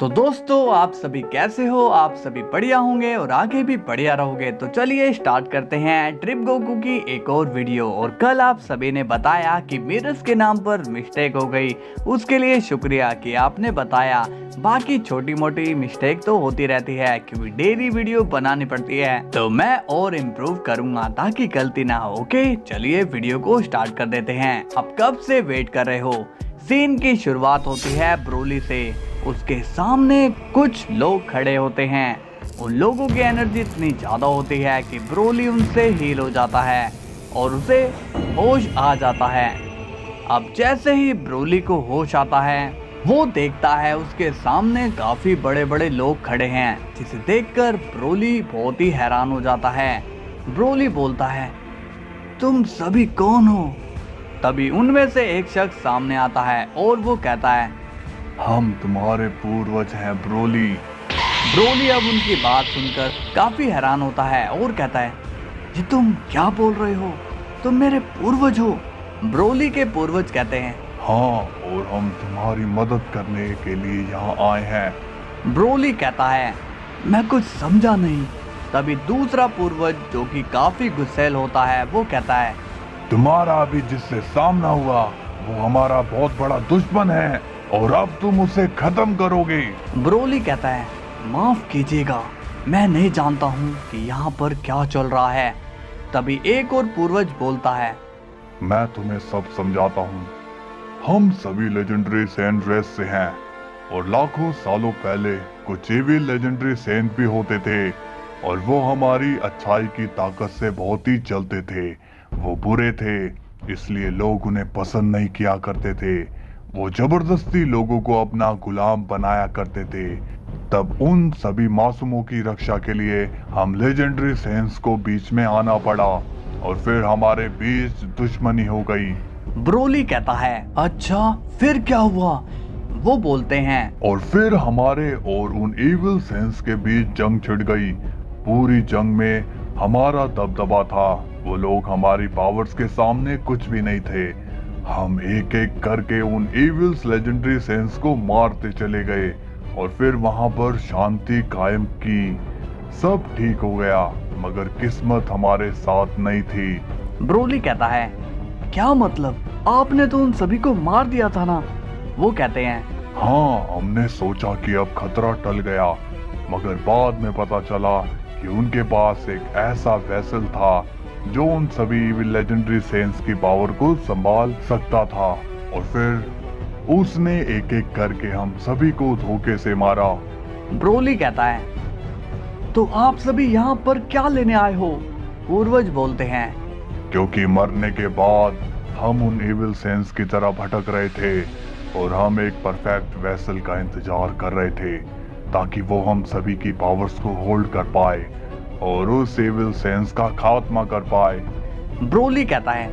तो दोस्तों, आप सभी कैसे हो? आप सभी बढ़िया होंगे और आगे भी बढ़िया रहोगे। तो चलिए स्टार्ट करते हैं ट्रिप गोकू की एक और वीडियो। और कल आप सभी ने बताया कि मिरर्स के नाम पर मिस्टेक हो गई, उसके लिए शुक्रिया कि आपने बताया। बाकी छोटी मोटी मिस्टेक तो होती रहती है क्योंकि डेली वीडियो बनानी पड़ती है, तो मैं और इम्प्रूव करूंगा ताकि गलती ना हो। ओके, चलिए वीडियो को स्टार्ट कर देते हैं। अब कब से वेट कर रहे हो? सीन की शुरुआत होती है ब्रोली से। उसके सामने कुछ लोग खड़े होते हैं। उन लोगों की एनर्जी इतनी ज्यादा होती है कि ब्रोली उनसे हील हो जाता है और उसे होश आ जाता है। अब जैसे ही ब्रोली को होश आता है, वो देखता है उसके सामने काफी बड़े बड़े लोग खड़े हैं, जिसे देखकर ब्रोली बहुत ही हैरान हो जाता है। ब्रोली बोलता है, तुम सभी कौन हो? तभी उनमें से एक शख्स सामने आता है और वो कहता है, हम तुम्हारे पूर्वज हैं ब्रोली। ब्रोली अब उनकी बात सुनकर काफी हैरान होता है और कहता है, जी तुम क्या बोल रहे हो? तुम मेरे पूर्वज हो? ब्रोली के पूर्वज कहते हैं, हाँ, और हम तुम्हारी मदद करने के लिए यहाँ आए हैं। ब्रोली कहता है, मैं कुछ समझा नहीं। तभी दूसरा पूर्वज जो कि काफी गुस्सैल होता है, वो कहता है, तुम्हारा अभी जिससे सामना हुआ वो हमारा बहुत बड़ा दुश्मन है और अब तुम उसे खत्म करोगे। ब्रोली कहता है, माफ कीजिएगा, मैं नहीं जानता हूँ कि यहाँ पर क्या चल रहा है। तभी एक और पूर्वज बोलता है, मैं तुम्हें सब समझाता हूँ। हम सभी लेजेंडरी सेंट रेस से हैं और लाखों सालों पहले कुछ एविल लेजेंडरी सेंट भी होते थे और वो हमारी अच्छाई की ताकत से बहुत ही चलते थे। वो बुरे थे, इसलिए लोग उन्हें पसंद नहीं किया करते थे। वो जबरदस्ती लोगों को अपना गुलाम बनाया करते थे। तब उन सभी मासूमों की रक्षा के लिए हम लेजेंडरी सेंस को बीच में आना पड़ा और फिर हमारे बीच दुश्मनी हो गई। ब्रोली कहता है, अच्छा फिर क्या हुआ? वो बोलते हैं, और फिर हमारे और उन एविल सेंस के बीच जंग छिड़ गई। पूरी जंग में हमारा दबदबा था। वो लोग हमारी पावर्स के सामने कुछ भी नहीं थे। हम एक एक करके उन एविल्स लेजेंडरी सेंस को मारते चले गए और फिर वहां पर शांति कायम की। सब ठीक हो गया, मगर किस्मत हमारे साथ नहीं थी। ब्रोली कहता है, क्या मतलब? आपने तो उन सभी को मार दिया था ना? वो कहते हैं, हाँ, हमने सोचा कि अब खतरा टल गया, मगर बाद में पता चला कि उनके पास एक ऐसा वेसल था जो उन सभी लेजेंडरी सेंस की पावर को संभाल सकता था। और फिर उसने एक एक करके हम सभी को धोखे से मारा। ब्रोली कहता है, तो आप सभी यहाँ पर क्या लेने आए हो? पूर्वज बोलते हैं, क्योंकि मरने के बाद हम उन एविल सेंस की तरह भटक रहे थे और हम एक परफेक्ट वेसल का इंतजार कर रहे थे ताकि वो हम सभी की पावर्स को होल्ड कर पाए और उस एविल सेंस का खात्मा कर पाए। ब्रोली कहता है,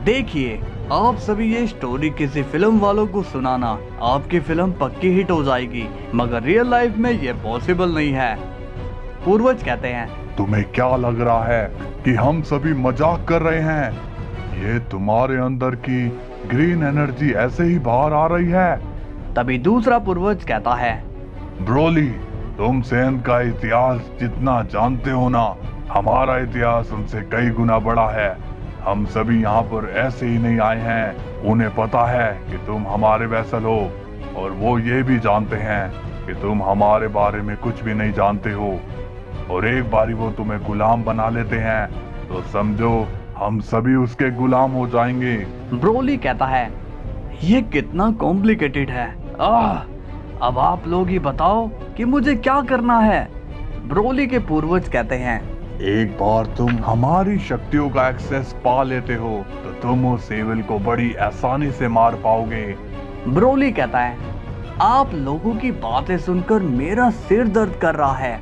देखिए, आप सभी ये स्टोरी किसी फिल्म वालों को सुनाना, आपकी फिल्म पक्की हिट हो जाएगी, मगर रियल लाइफ में ये पॉसिबल नहीं है। पूर्वज कहते हैं, तुम्हें क्या लग रहा है कि हम सभी मजाक कर रहे हैं? ये तुम्हारे अंदर की ग्रीन एनर्जी ऐसे ही बाहर आ रही है। तभी दूसरा पूर्वज कहता है, ब्रोली, तुम सेन का इतिहास जितना जानते हो ना, हमारा इतिहास उनसे कई गुना बड़ा है। हम सभी यहाँ पर ऐसे ही नहीं आए हैं। उन्हें पता है कि तुम हमारे वैसल हो और वो ये भी जानते हैं कि तुम हमारे बारे में कुछ भी नहीं जानते हो। और एक बारी वो तुम्हें गुलाम बना लेते हैं तो समझो हम सभी उसके गुलाम हो जाएंगे। ब्रोली कहता है, ये कितना कॉम्प्लिकेटेड है। अब आप लोग ही बताओ कि मुझे क्या करना है। ब्रोली के पूर्वज कहते हैं, एक बार तुम हमारी शक्तियों का एक्सेस पा लेते हो तो तुम उस एविल को बड़ी आसानी से मार पाओगे। ब्रोली कहता है, आप लोगों की बातें सुनकर मेरा सिर दर्द कर रहा है।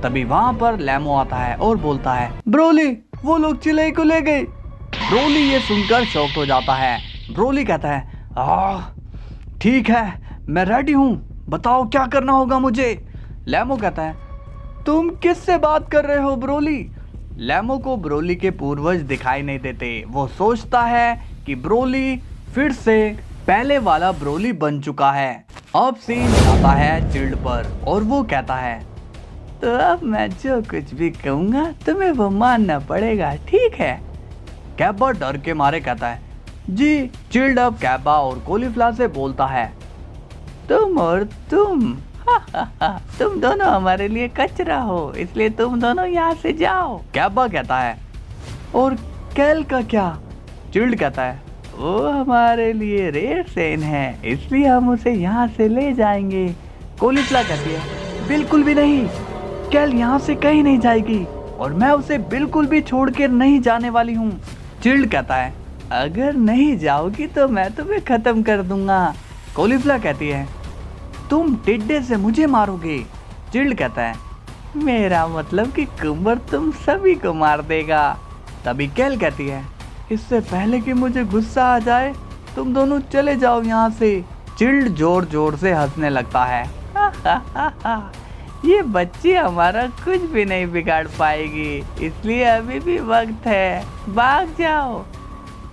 तभी वहां पर लैमो आता है और बोलता है, ब्रोली, वो लोग चिलई को ले गए। ब्रोली ये सुनकर शॉक्ड हो जाता है। ब्रोली कहता है, ठीक है, मैं रेडी हूँ, बताओ क्या करना होगा मुझे। लैमो कहता है, तुम किससे बात कर रहे हो ब्रोली? लैमो को ब्रोली के पूर्वज दिखाई नहीं देते। वो सोचता है कि ब्रोली फिर से पहले वाला ब्रोली बन चुका है। अब सीन आता है चिल्ड पर और वो कहता है, तो अब मैं जो कुछ भी कहूँगा तुम्हें वो मानना पड़ेगा, ठीक है? कैबा डर के मारे कहता है, जी। चिल्ड अब कैबा और कॉलीफ्लावर से बोलता है, तुम और तुम तुम दोनों हमारे लिए कचरा हो, इसलिए तुम दोनों यहाँ से जाओ। कैबा कहता है, और कैल का क्या? चिल्ड कहता है, वो हमारे लिए रेड सेन है, इसलिए हम उसे यहाँ से ले जाएंगे। कॉलीफ्लावर कहती है, बिल्कुल भी नहीं, कैल यहाँ से कहीं नहीं जाएगी और मैं उसे बिल्कुल भी छोड़ कर नहीं जाने वाली हूँ। चिल्ड कहता है, अगर नहीं जाओगी तो मैं तुम्हें खत्म कर दूंगा। कॉलीफ्लावर कहती है, तुम टिड्डे से मुझे मारोगे। चिल्ड कहता है, मेरा मतलब कि कुम्बर तुम सभी को मार देगा। तभी कैल कहती है, इससे पहले कि मुझे गुस्सा आ जाए तुम दोनों चले जाओ यहाँ से। चिल्ड जोर जोर से हंसने लगता है, ये बच्ची हमारा कुछ भी नहीं बिगाड़ पाएगी, इसलिए अभी भी वक्त है, भाग जाओ।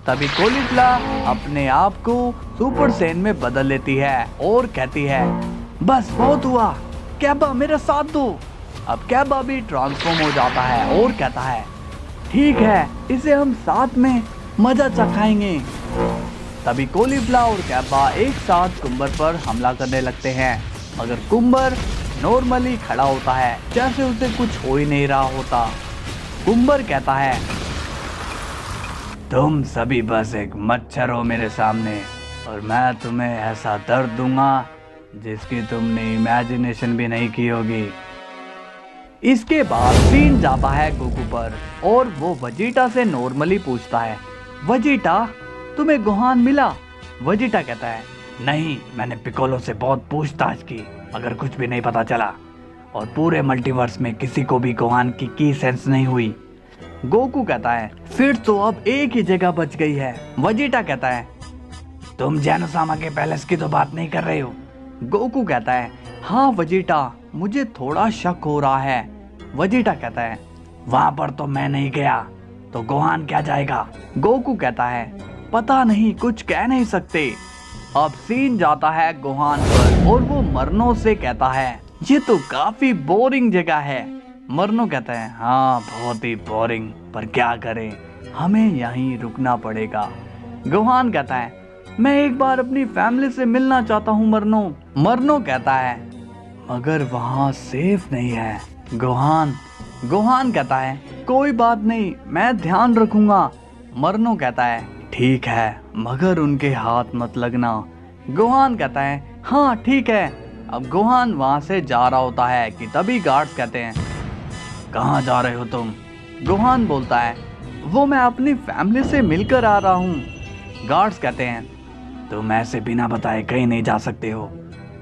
तभी कॉलीफ्लावर अपने आप को सुपर सेन में बदल लेती है और कहती है, बस बहुत हुआ, कैबा मेरा साथ दो। अब कैबा भी ट्रांसफॉर्म हो जाता है और कहता है, ठीक है, इसे हम साथ में मजा चखाएंगे। तभी कॉलीफ्लावर और कैबा एक साथ कुम्बर पर हमला करने लगते हैं, मगर कुम्बर नॉर्मली खड़ा होता है जैसे उसे कुछ हो ही नहीं रहा होता। कुम्बर कहता है, तुम सभी बस एक मच्छर हो मेरे सामने और मैं तुम्हें ऐसा दर्द दूंगा जिसकी तुमने इमेजिनेशन भी नहीं की होगी। इसके बाद सीन जाता है गोकू पर और वो वेजिटा से नॉर्मली पूछता है, वेजिटा तुम्हें गोहान मिला? वेजिटा कहता है, नहीं, मैंने पिकोलो से बहुत पूछताछ की मगर कुछ भी नहीं पता चला और पूरे मल्टीवर्स में किसी को भी गोहान की की सेंस नहीं हुई। गोकू कहता है, फिर तो अब एक ही जगह बच गई है। वेजिटा कहता है, तुम जैनोसामा के पैलेस की तो बात नहीं कर रहे हो? गोकू कहता है, हाँ वेजिटा, मुझे थोड़ा शक हो रहा है। वेजिटा कहता है, वहां पर तो मैं नहीं गया, तो गोहान क्या जाएगा? गोकू कहता है, पता नहीं, कुछ कह नहीं सकते। अब सीन जाता है गोहान पर और वो मरनो से कहता है, ये तो काफी बोरिंग जगह है। मरनो कहता है, हाँ बहुत ही बोरिंग, पर क्या करें, हमें यहीं रुकना पड़ेगा। गोहान कहता है, मैं एक बार अपनी फैमिली से मिलना चाहता हूँ मरनो। मरनो कहता है, मगर वहाँ सेफ नहीं है। गोहान कहता है, कोई बात नहीं, मैं ध्यान रखूंगा। मरनो कहता है, ठीक है, मगर उनके हाथ मत लगना। गोहान कहता है, हाँ ठीक है। अब गोहान वहां से जा रहा होता है कि तभी गार्ड्स कहते हैं, कहाँ जा रहे हो तुम? गोहान बोलता है, वो मैं अपनी फैमिली से मिलकर आ रहा हूँ। गार्ड्स कहते हैं, तुम ऐसे बिना बताए कहीं नहीं जा सकते हो।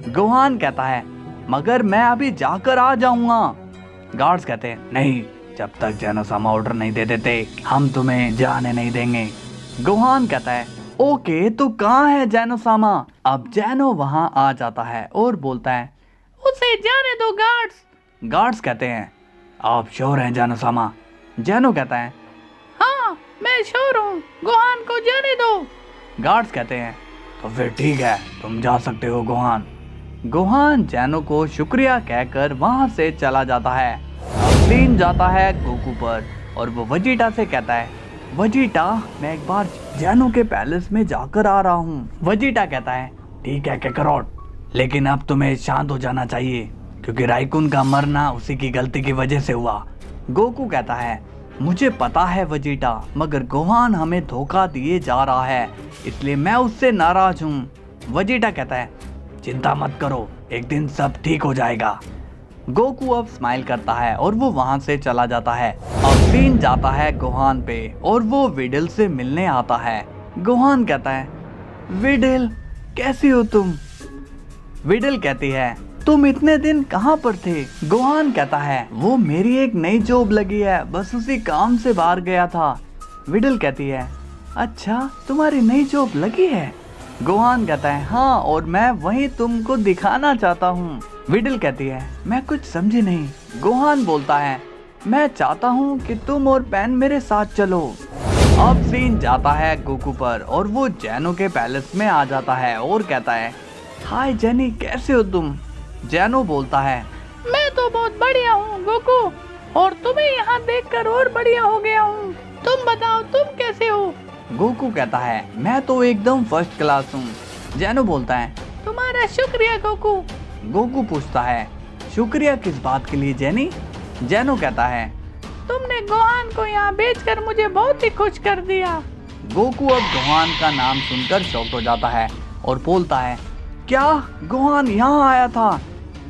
गोहान कहता है, मगर मैं अभी जाकर आ जाऊंगा। गार्ड्स कहते हैं, नहीं, जब तक जैनोसामा ऑर्डर नहीं दे देते हम तुम्हें जाने नहीं देंगे। गोहान कहता है, ओके, तो कहाँ है जैनोसामा? अब जैनो वहां आ जाता है और बोलता है, उसे जाने दो गार्ड्स। गार्ड्स कहते हैं, आप श्योर हैं जैनोसामा? जैनो कहता है, हाँ मैं श्योर हूँ, गोहान को जाने दो। गार्ड्स कहते हैं, तो फिर ठीक है, तुम जा सकते हो गोहान। गोहान जैनो को शुक्रिया कहकर वहां से चला जाता है। अब सीन जाता है गोकू पर और वो वेजिटा से कहता है, वेजिटा, मैं एक बार जैनो के पैलेस में जाकर आ रहा हूँ। वेजिटा कहता है, ठीक है काकारोट, लेकिन अब तुम्हें शांत हो जाना चाहिए क्योंकि राइकुन का मरना उसी की गलती की वजह से हुआ। गोकू कहता है, मुझे पता है वेजिटा, मगर गोहान हमें धोखा दिए जा रहा है, इसलिए मैं उससे नाराज हूँ। वेजिटा कहता है, चिंता मत करो, एक दिन सब ठीक हो जाएगा। गोकू अब स्माइल करता है और वो वहां से चला जाता है। अब सीन जाता है गोहान पे और वो विडल से मिलने आता है। गोहान कहता है, विडल कैसी हो तुम? विडल कहती है, तुम इतने दिन कहाँ पर थे? गोहान कहता है, वो मेरी एक नई जॉब लगी है, बस उसी काम से बाहर गया था। विडल कहती है, अच्छा तुम्हारी नई जॉब लगी है? गोहान कहता है, हाँ, और मैं वही तुमको दिखाना चाहता हूँ। विडल कहती है, मैं कुछ समझी नहीं। गोहान बोलता है, मैं चाहता हूँ कि तुम और पेन मेरे साथ चलो। अब सीन जाता है गोकू पर और वो जैनो के पैलेस में आ जाता है और कहता है, हाय जेनी, कैसे हो तुम? जैनो बोलता है, मैं तो बहुत बढ़िया हूँ गोकू, और तुम्हें यहाँ देखकर और बढ़िया हो गया हूँ। तुम बताओ तुम कैसे हो? गोकू कहता है, मैं तो एकदम फर्स्ट क्लास हूँ। जैनो बोलता है, तुम्हारा शुक्रिया गोकू। गोकू पूछता है, शुक्रिया किस बात के लिए जेनी? जैनो कहता है, तुमने गोहान को यहाँ भेजकर मुझे बहुत ही खुश कर दिया। गोकू अब गोहान का नाम सुनकर शॉक्ड हो जाता है और बोलता है, क्या गोहान यहाँ आया था?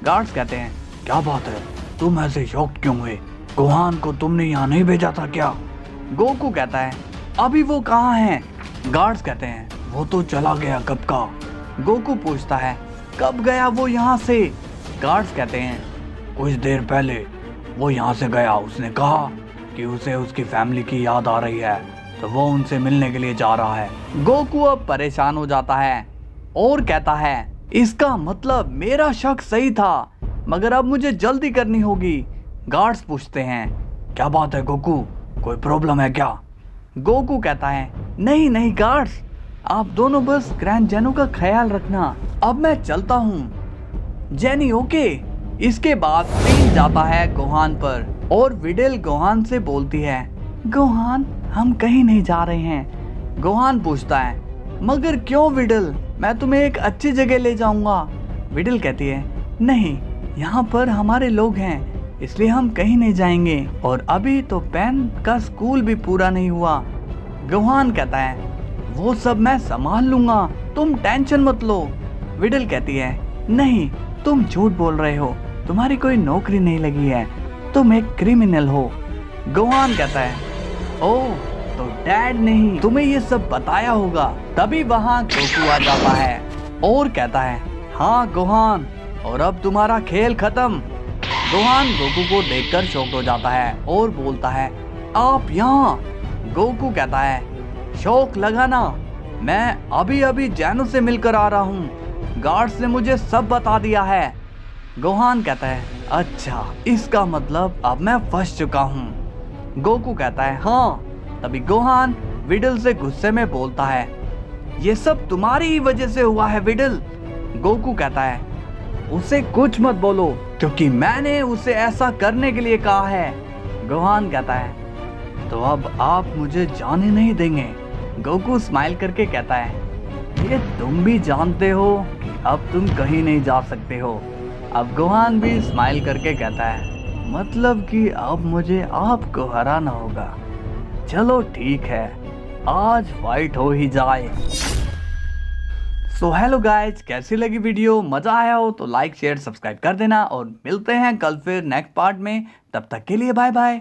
गार्ड्स कहते हैं, क्या बात है, तुम ऐसे शॉक्ड क्यों हुए? गोहान को तुमने यहाँ नहीं भेजा था क्या? गोकू कहता है, अभी वो कहाँ है? गार्ड्स कहते हैं, वो तो चला गया कब का। गोकू पूछता है, कब गया वो यहाँ से? गार्ड्स कहते हैं, कुछ देर पहले वो यहाँ से गया। उसने कहा कि उसे उसकी फैमिली की याद आ रही है, तो वो उनसे मिलने के लिए जा रहा है। गोकू अब परेशान हो जाता है और कहता है, इसका मतलब मेरा शक सही था, मगर अब मुझे जल्दी करनी होगी। गार्ड्स पूछते हैं, क्या बात है गोकू, कोई प्रॉब्लम है क्या? गोकू कहता है, नहीं नहीं गार्ड्स, आप दोनों बस ग्रैंड जेनो का ख्याल रखना। अब मैं चलता हूँ। Jenny okay. इसके बाद सीन जाता है गोहान पर और विडेल गोहान से बोलती है, गोहान हम कहीं नहीं जा रहे हैं। गोहान पूछता है, मगर क्यों विडेल, मैं तुम्हें एक अच्छी जगह ले जाऊंगा। विडेल कहती है, नहीं, यहाँ पर हमारे लोग हैं, इसलिए हम कहीं नहीं जाएंगे, और अभी तो पेन का स्कूल भी पूरा नहीं हुआ। गोहान कहता है, वो सब मैं संभाल लूंगा, तुम टेंशन मत लो। विडेल कहती है, नहीं, तुम झूठ बोल रहे हो, तुम्हारी कोई नौकरी नहीं लगी है, तुम एक क्रिमिनल हो। गोहान कहता है, ओह, तो डैड ने ही तुम्हें ये सब बताया होगा। तभी वहाँ गोकू आ जाता है और कहता है, हाँ गोहान, और अब तुम्हारा खेल खत्म। गोहान गोकू को देखकर शॉक्ड हो जाता है और बोलता है, आप यहाँ? गोकू कहता है, शौक लगा ना, मैं अभी अभी जैनो से मिलकर आ रहा हूँ, गार्ड्स ने मुझे सब बता दिया है। गोहान कहता है, अच्छा, इसका मतलब अब मैं फंस चुका हूँ। गोकू कहता है, हाँ। तभी गोहान विडल से गुस्से में बोलता है, ये सब तुम्हारी ही वजह से हुआ है विडल। गोकू कहता है, उसे कुछ मत बोलो, क्योंकि मैंने उसे ऐसा करने के लिए कहा है। गोहान कहता है, तो अब आप मुझे जाने नहीं देंगे? गोकू स्माइल करके कहता है, ये तुम भी जानते हो कि अब तुम कहीं नहीं जा सकते हो। अब गोहान भी स्माइल करके कहता है, मतलब कि अब मुझे आपको हराना होगा। चलो ठीक है, आज फाइट हो ही जाए। सो हेलो गाइज, कैसी लगी वीडियो? मजा आया हो तो लाइक शेयर सब्सक्राइब कर देना, और मिलते हैं कल फिर नेक्स्ट पार्ट में। तब तक के लिए बाय बाय।